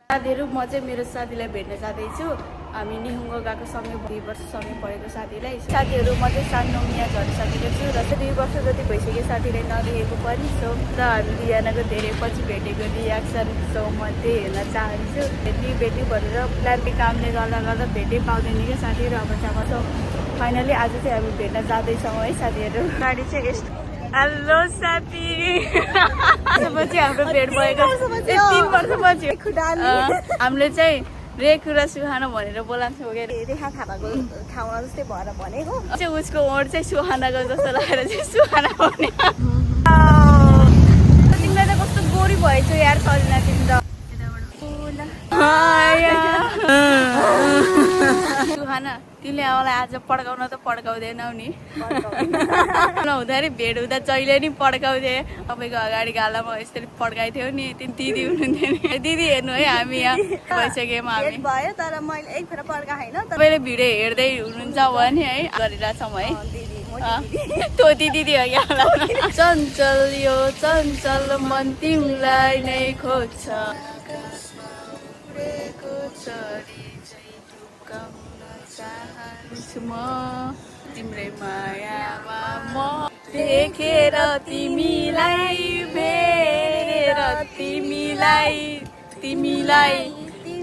साथीहरू म चाहिँ मेरो साथीलाई भेट्न जाँदैछु। हामी निहुङ्गो गएको सँगै 2 वर्ष सँगै पढेको साथीलाई साथीहरू म चाहिँ सानोमिया झरिसकेको छु र चाहिँ 2 वर्ष जति भइसक्यो साथीलाई नदेखेको पनि सो र हामी दुईजनाको धेरै पछि भेटेको रियाक्सन सो म त्यही हेर्न चाहन्छु। भेटी भनेर प्लानको कामले गर्दा भेटै पाउँदैन क्या साथीहरू अब चाहिँ सो फाइनली आज चाहिँ हामी भेट्न जाँदैछौँ है साथीहरू। गाडी चाहिँ यस्तो हेलो साथी पछि हाम्रो भेट भएको 3 वर्षपछि हामीले चाहिँ रेखु र सुहाना भनेर बोलाउँछौँ क्या रेखा थापाको ठाउँमा जस्तै भएर भनेको चाहिँ उसको ओठ चाहिँ सुहानाको जस्तो लागेर चाहिँ सुहाना भने तिमीलाई त कस्तो गोरी भएछ यार सरिना तिमी त सुहाना तिमीले मलाई आज पड्काउन त पड्काउँदैनौ नि नहुँदाखेरि भेट हुँदा जहिले नि पड्काउँथे तपाईँको अगाडि गालामा यसरी पड्काइथ्यौ नि दिदी हुनुहुन्थ्यो नि दिदी हेर्नु है हामी यहाँ भइसक्यौँ हामी भयो तर मैले एक फेर पड्का होइन तपाईँले भिडियो हेर्दै हुनुहुन्छ भने है गरिरहेछौँ है तोती दिदी हो क्या चञ्चल यो चञ्चल मन तिमीलाई नै खोज्छ म तिम्रै मायामा म देखेर तिमीलाई भेटेर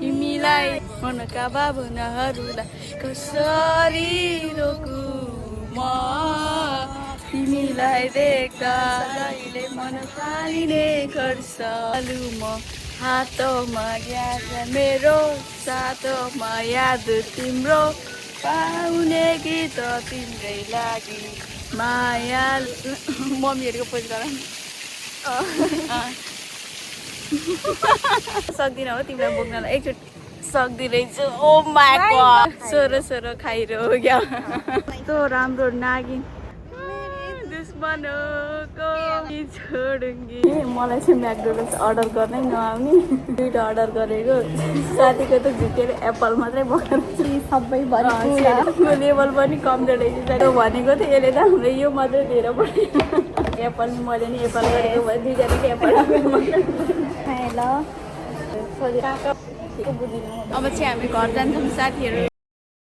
तिमीलाई मनका भावनाहरूलाई कसरी रोकु म तिमीलाई देख्दा जहिले मन फालिने गर्छ म हातमा याद मेरो साथमा याद तिम्रो पाउने गीत तिम्रै लागि माया मम्मीहरूको पोज गर सक्दिनँ हो तिमीलाई बोक्नलाई एकचोटि सक्दिरहेछु ओ माय गॉड सोरो खाइरो हो क्या यस्तो राम्रो नागिन दुश्मनको छोडुङ्गी मलाई चाहिँ म्याकडोनल्ड्स अर्डर गर्नै नआउने 2टा अर्डर गरेको साथीको त झुकेर एप्पल मात्रै बनाउँछु सबै लेभल पनि कम्ती रहेछ भनेको थियो यसले त हाम्रो यो मात्रै दिएर पऱ्यो एप्पल मैले नि एप्पल गरेको भए दुईजनाको एप्पल ल अब चाहिँ हामी घर जान्छौँ साथीहरू